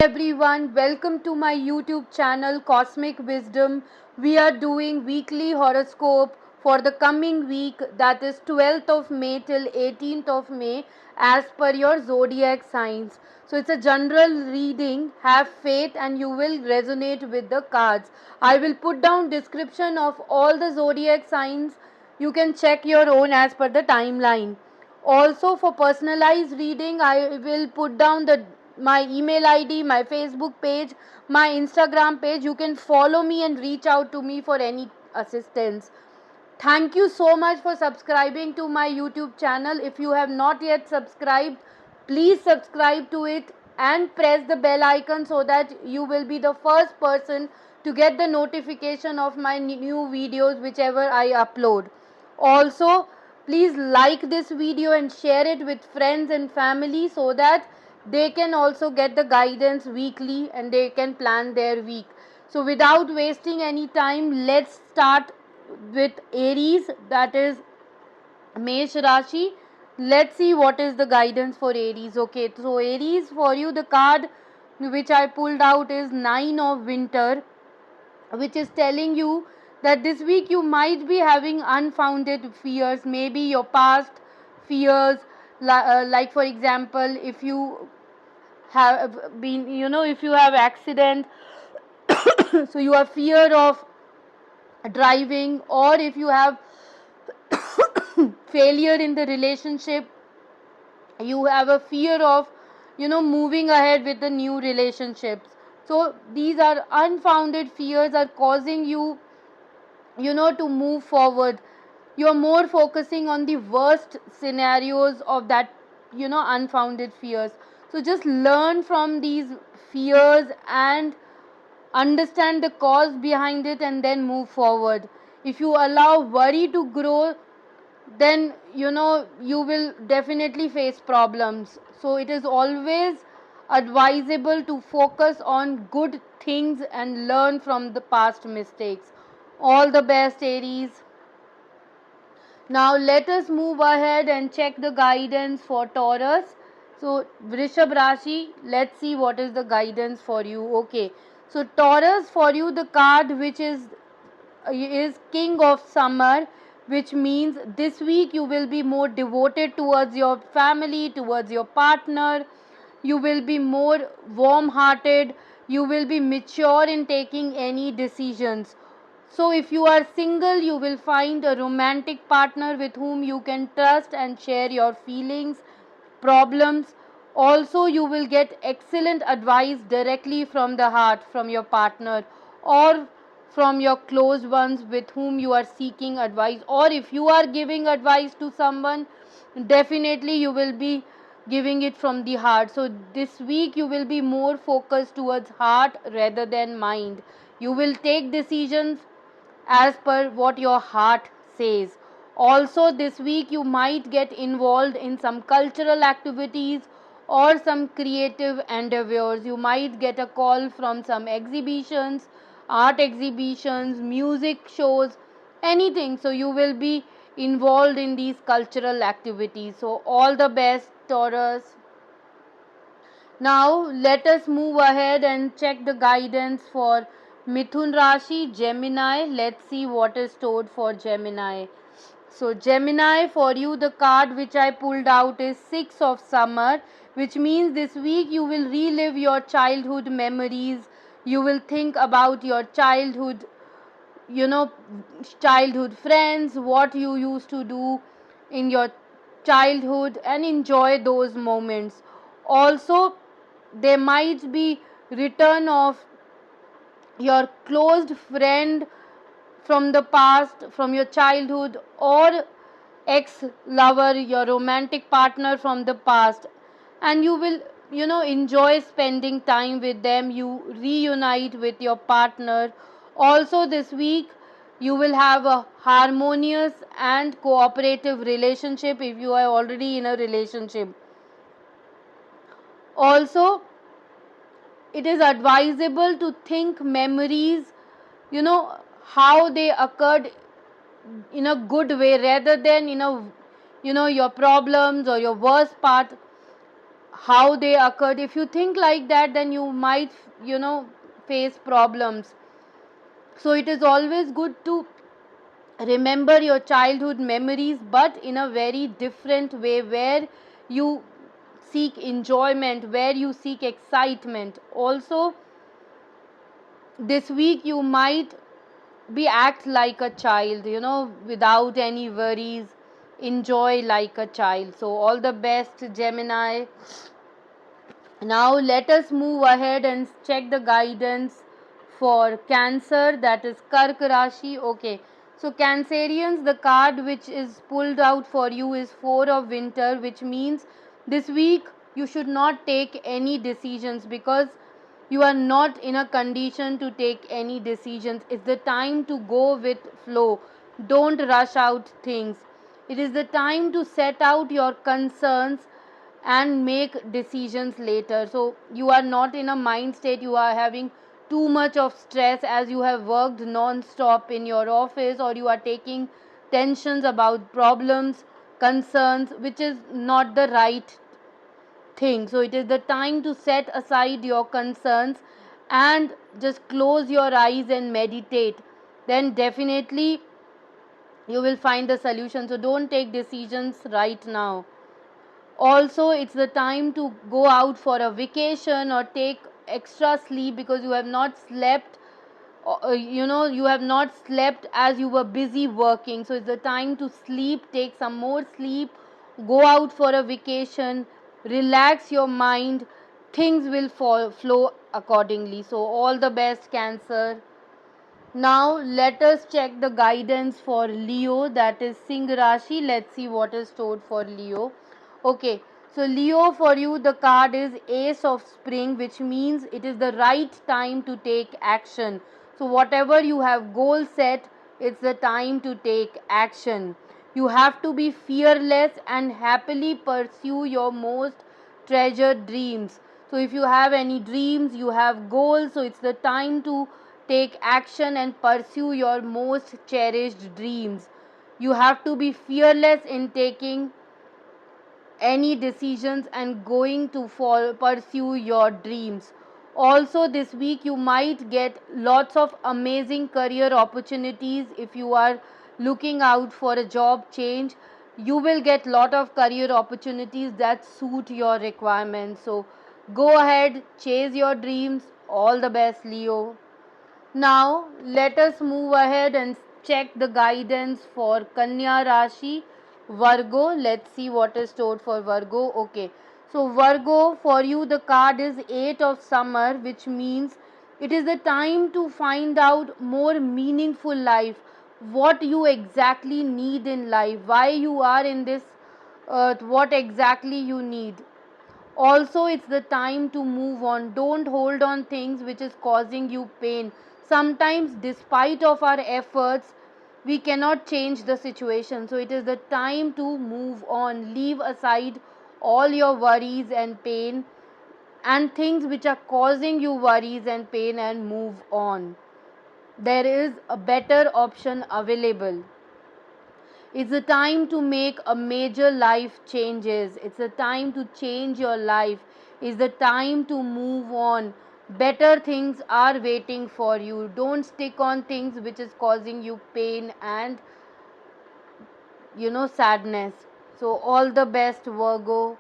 Everyone, welcome to my YouTube channel Cosmic Wisdom. We are doing weekly horoscope for the coming week, that is 12th of May till 18th of May, as per your zodiac signs. So it's a general reading. Have faith and you will resonate with the cards. I will put down description of all the zodiac signs. You can check your own as per the timeline. Also, for personalized reading, I will put down the my email ID, my Facebook page, my Instagram page. You can follow me and reach out to me for any assistance. Thank you so much for subscribing to my YouTube channel. If you have not yet subscribed, please subscribe to it and press the bell icon so that you will be the first person to get the notification of my new videos whichever I upload. Also, please like this video and share it with friends and family so that they can also get the guidance weekly and they can plan their week. So without wasting any time, let's start with Aries, that is Mesh Rashi. Let's see what is the guidance for Aries. Okay, so Aries, for you the card which I pulled out is Nine of Winter, which is telling you that this week you might be having unfounded fears, maybe your past fears, like for example, if you have been, if you have accident, so you have fear of driving, or if you have failure in the relationship, you have a fear of moving ahead with the new relationships. So these are unfounded fears are causing you to move forward. You're more focusing on the worst scenarios of that unfounded fears. So just learn from these fears and understand the cause behind it and then move forward. If you allow worry to grow, then you will definitely face problems. So it is always advisable to focus on good things and learn from the past mistakes. All the best, Aries. Now let us move ahead and check the guidance for Taurus. So Vrishab Rashi, let's see what is the guidance for you. Okay, so Taurus, for you the card which is King of Summer, which means this week you will be more devoted towards your family, towards your partner. You will be more warm hearted. You will be mature in taking any decisions. So, if you are single, you will find a romantic partner with whom you can trust and share your feelings, problems. Also, you will get excellent advice directly from the heart, from your partner, or from your close ones with whom you are seeking advice. Or if you are giving advice to someone, definitely you will be giving it from the heart. So, this week you will be more focused towards heart rather than mind. You will take decisions as per what your heart says. Also, this week you might get involved in some cultural activities or some creative endeavors. You might get a call from some exhibitions, art exhibitions, music shows, anything. So, you will be involved in these cultural activities. So, all the best, Taurus. Now let us move ahead and check the guidance for Mithun Rashi, Gemini. Let's see what is stored for Gemini. So Gemini, for you the card which I pulled out is Six of Summer, which means this week you will relive your childhood memories. You will think about your you know, childhood friends, what you used to do in your childhood, and enjoy those moments. Also, there might be return of your closed friend from the past, from your childhood, or ex lover, your romantic partner from the past, and you will enjoy spending time with them. You reunite with your partner. Also, this week you will have a harmonious and cooperative relationship if you are already in a relationship. Also, it is advisable to think memories, you know, how they occurred in a good way rather than your problems or your worst part. how they occurred. If you think like that, then you might, face problems. So it is always good to remember your childhood memories, but in a very different way, where you seek enjoyment, where you seek excitement. Also, this week you might be act like a child, without any worries. Enjoy like a child. So all the best, Gemini. Now let us move ahead and check the guidance for Cancer, that is Kark Rashi. Okay, so Cancerians, the card which is pulled out for you is Four of Winter, which means this week you should not take any decisions, because you are not in a condition to take any decisions. It's the time to go with flow. Don't rush out things. It is the time to set out your concerns and make decisions later. So you are not in a mind state, you are having too much of stress as you have worked non-stop in your office, or you are taking tensions about problems, concerns, which is not the right thing. So it is the time to set aside your concerns and just close your eyes and meditate. Then definitely you will find the solution. So don't take decisions right now. Also, it's the time to go out for a vacation or take extra sleep, because you have not slept, you have not slept as you were busy working. So it's the time to sleep, take some more sleep, go out for a vacation, relax your mind. Things will flow accordingly. So all the best, Cancer. Now let us check the guidance for Leo, that is Singh Rashi. Let's see what is stored for Leo. Okay, so Leo, for you the card is Ace of Spring, which means it is the right time to take action. So whatever you have goal set, it's the time to take action. You have to be fearless and happily pursue your most treasured dreams. So if you have any dreams, you have goals, so it's the time to take action and pursue your most cherished dreams. You have to be fearless in taking any decisions and going to pursue your dreams. Also, this week you might get lots of amazing career opportunities. If you are looking out for a job change, you will get lot of career opportunities that suit your requirements. So go ahead, chase your dreams. All the best, Leo. Now let us move ahead and check the guidance for Kanya Rashi, Virgo. Let's see what is stored for Virgo. Okay, so Virgo, for you the card is Eight of Summer, which means it is the time to find out more meaningful life, what you exactly need in life, why you are in this earth, what exactly you need. Also, it's the time to move on. Don't hold on things which is causing you pain. Sometimes despite of our efforts, we cannot change the situation. So it is the time to move on. Leave aside all your worries and pain and things which are causing you worries and pain, and move on. There is a better option available. It's a time to make a major life changes. It's a time to change your life. It's the time to move on. Better things are waiting for you. Don't stick on things which is causing you pain and sadness. So all the best, Virgo.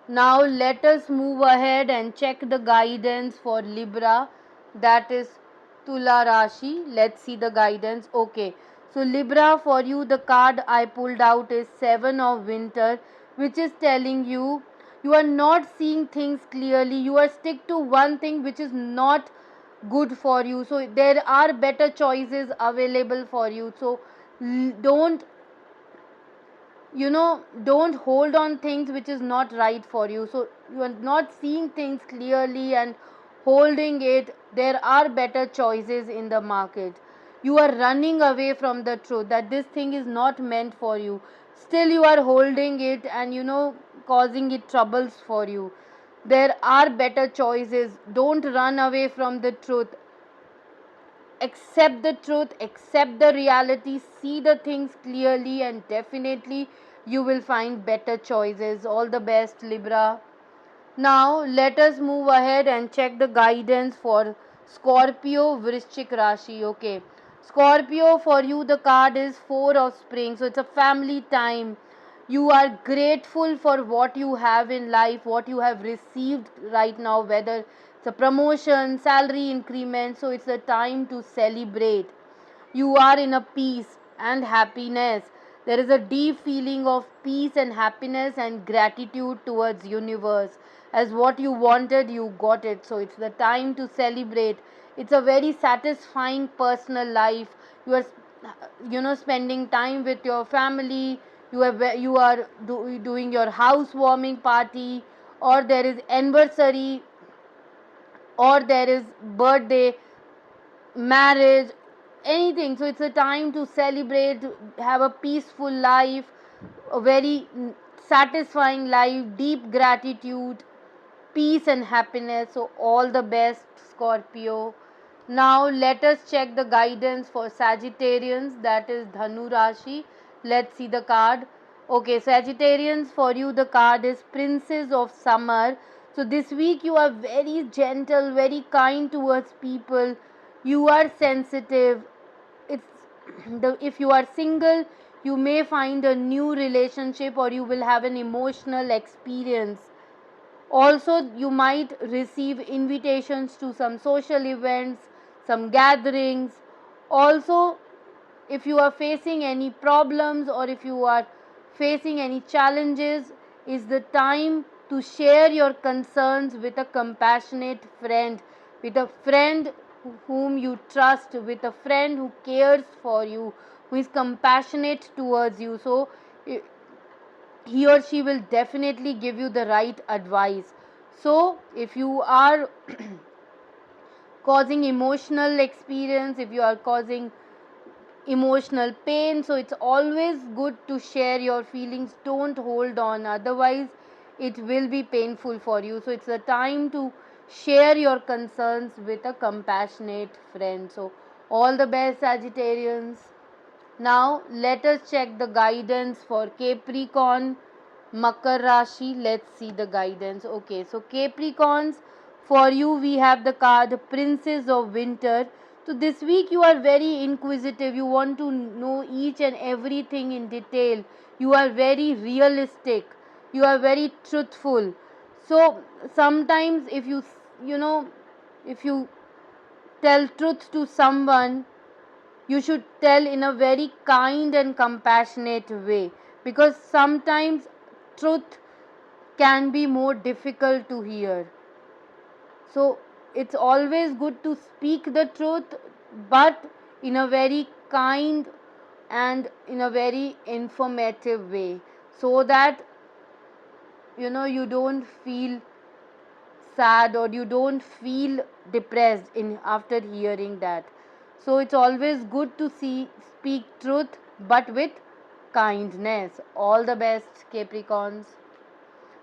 Now let us move ahead and check the guidance for Libra, that is Tula Rashi. Let's see the guidance. Okay, so Libra, for you the card I pulled out is Seven of Winter, which is telling you you are not seeing things clearly. You are stick to one thing which is not good for you. So there are better choices available for you. So don't don't hold on things which is not right for you. So you are not seeing things clearly and holding it. There are better choices in the market. You are running away from the truth that this thing is not meant for you. Still you are holding it and causing it troubles for you. There are better choices. Don't run away from the truth. Accept the truth, accept the reality, see the things clearly, and definitely you will find better choices. All the best, Libra. Now let us move ahead and check the guidance for Scorpio Vrishchik Rashi. Okay. Scorpio, for you the card is 4 of spring. So it's a family time. You are grateful for what you have in life, what you have received right now, whether it's a promotion, salary increment. So it's the time to celebrate. You are in a peace and happiness. There is a deep feeling of peace and happiness and gratitude towards universe, as what you wanted you got it. So it's the time to celebrate. It's a very satisfying personal life. You are, spending time with your family. You are doing your housewarming party, or there is anniversary, or there is birthday, marriage, anything. So it's a time to celebrate, have a peaceful life, a very satisfying life, deep gratitude, peace and happiness. So all the best, Scorpio. Now let us check the guidance for Sagittarians, that is Dhanu Rashi. Let's see the card. Okay, Sagittarians, for you the card is Princess of Summer. So this week you are very gentle, very kind towards people. You are sensitive. It's if you are single, you may find a new relationship, or you will have an emotional experience. Also, you might receive invitations to some social events, some gatherings. Also, if you are facing any problems, or if you are facing any challenges, is the time to share your concerns with a compassionate friend, with a friend whom you trust, with a friend who cares for you, who is compassionate towards you. So he or she will definitely give you the right advice. So if you are causing emotional experience, if you are causing emotional pain, so it's always good to share your feelings. Don't hold on, otherwise it will be painful for you. So it's the time to share your concerns with a compassionate friend. So all the best, Sagittarians. Now let us check the guidance for Capricorn, Makar Rashi. Let's see the guidance. Okay, so Capricorns, for you we have the card Princess of Winter. So this week you are very inquisitive. You want to know each and everything in detail. You are very realistic. You are very truthful. So sometimes you know if you tell truth to someone, you should tell in a very kind and compassionate way, because sometimes truth can be more difficult to hear. So it's always good to speak the truth, but in a very kind and in a very informative way, so that you don't feel sad, or you don't feel depressed in after hearing that. So it's always good to speak truth, but with kindness. All the best, Capricorns.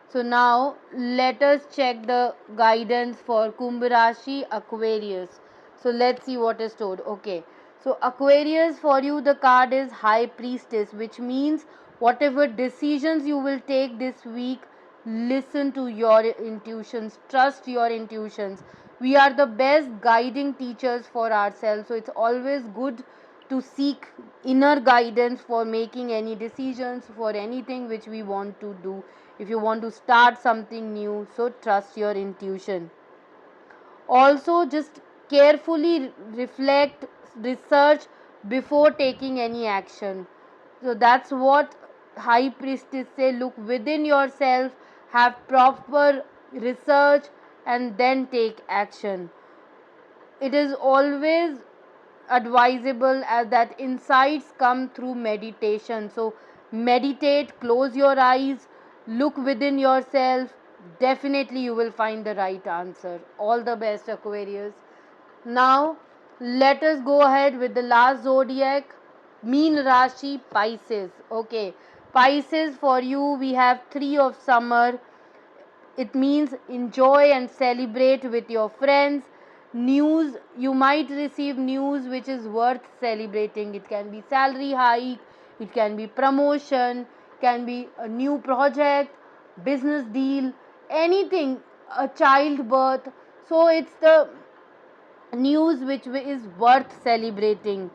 So now let us check the guidance for Kumbh Rashi, Aquarius. So let's see what is told. Okay, so Aquarius, for you the card is High Priestess, which means whatever decisions you will take this week, listen to your intuitions, trust your intuitions. We are the best guiding teachers for ourselves, so it's always good to seek inner guidance for making any decisions for anything which we want to do. If you want to start something new, so trust your intuition. Also, just carefully reflect, research before taking any action. So that's what High Priestess say. Look within yourself, have proper research, and then take action. It is always advisable as that insights come through meditation. So meditate, close your eyes, look within yourself. Definitely you will find the right answer. All the best, Aquarius. Now let us go ahead with the last zodiac, Mean Rashi, Pisces. Okay, Pisces, for you we have 3 of summer. It means enjoy and celebrate with your friends. News, you might receive news which is worth celebrating. It can be salary hike, it can be promotion, can be a new project, business deal, anything, a childbirth. So it's the news which is worth celebrating.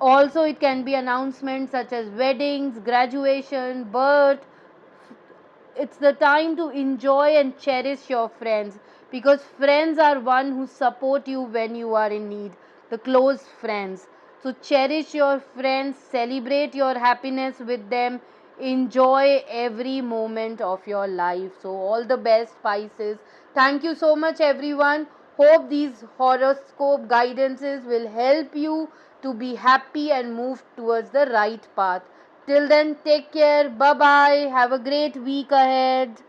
Also, it can be announcements such as weddings, graduation, birth. It's the time to enjoy and cherish your friends, because friends are one who support you when you are in need, the close friends. So cherish your friends, celebrate your happiness with them, enjoy every moment of your life. So all the best, Pisces. Thank you so much, everyone. Hope these horoscope guidances will help you to be happy and move towards the right path. Till then, take care. Bye bye. Have a great week ahead.